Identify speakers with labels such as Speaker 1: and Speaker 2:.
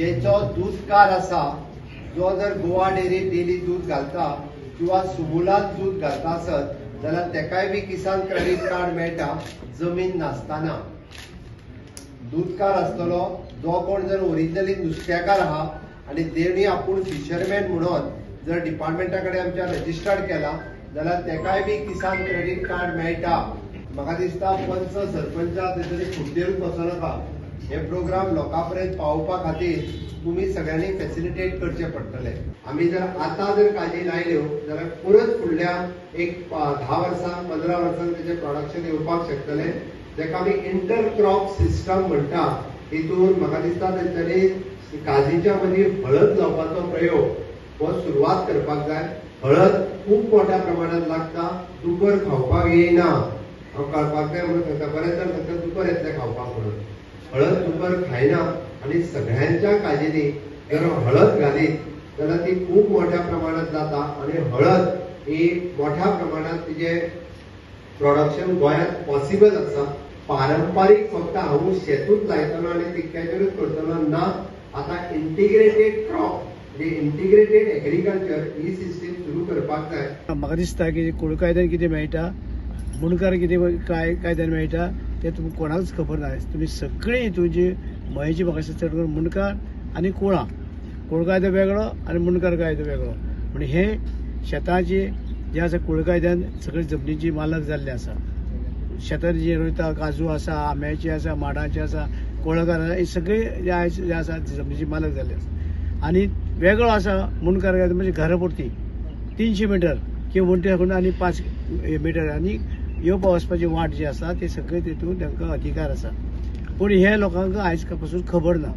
Speaker 1: जेचो दूधकार आसा, जो जर गोवा डेअरीत डेली दूध घालता किंवा सुमुलात दूध घालता आसत जाल्यार तेकाय बी किसान क्रेडिट कार्ड मेळटा जमीन नासतना. दूधकार आसतलो जो कोण जर ओरिजिनली नुस्तेकार आहा आनी तेणी आपूण फिशरमॅन म्हणून जर डिपार्टमेंटा कडेन आमच्या रजिस्टर्ड केला जाल्यार तेकाय बी किसान क्रेडिट कार्ड मेळटा. म्हाका दिसता पंच सरपंच तेतरी फुडतेरूच वचनाका. हे प्रोग्राम लोकांपर्यंत पावोवपा खातीर तुम्ही सगळ्यांनी फॅसिलिटेट करचे पडटले. आम्ही जर आता जर काजी लायल्यो जाल्यार परत फुडल्या एक 10 वर्सां 15 वर्सांक तेचे प्रोडक्शन येवपाक शकतले, जेका आमी इंटर क्रॉप सिस्टम म्हणटा. हितून म्हाका दिसता तेंच्यांनी काजीच्या मदीं हळद लावपाचो प्रयोग हो सुरवात करपाक जाय. हळद खूप मोठ्या प्रमाणात लागता, दुकर खावपाक येयना. हांव कळपाक जाय म्हणून सांगता, बरेच जाण सांगता दुकर येतले खावपाक म्हणून. हळद दुकर खायना आणि सगळ्यांच्या काजीनी जर हळद घालीत जाल्यार ती खूप मोठ्या प्रमाणात जाता आणि हळद ही मोठ्या प्रमाणात तिचे प्रोडक्शन गोंयांत पॉसिबल आसा. पारंपारीक फक्त हांव शेतूच लायतलो आनी तितक्याचेरूच करतलो ना. आता इंटिग्रेटेड क्रॉप म्हणजे इंटिग्रेटेड एग्रीकल्चर ही सिस्टीम सुरू करपाक जाय.
Speaker 2: म्हाका दिसता की कुळ कायद्यान कितें मेळटा, मुणकार कितें कायद्यान मेळटा ते तुमकां कोणाकच खबर ना. तुम्ही सगळी तुजी मयेची म्हाका चड करून मुणकार आनी कुळां, कुळ कायदो वेगळो आनी मुणकार कायदो वेगळो. म्हणजे हे शेताची जे आसा कुळ कायद्यान सगळे जमनीची मालक जाल्ले आसा. शेतान जे रोयता काजू आसा, आंब्याची आसा, माडाची आसा, कोळकार आसा, हे सगळे जे आसा जमनीची मालक जाल्ले आसा. आनी वेगळो आसा मुणकार कायदो म्हणजे घरापुरती 300 मीटर किंवा म्हणटा आनी 5 मीटर आनी येवपा वचपाची वाट जी आसा ते सगळे तेतून तांकां अधिकार आसा. पूण हे लोकांक आयज पासून खबर ना.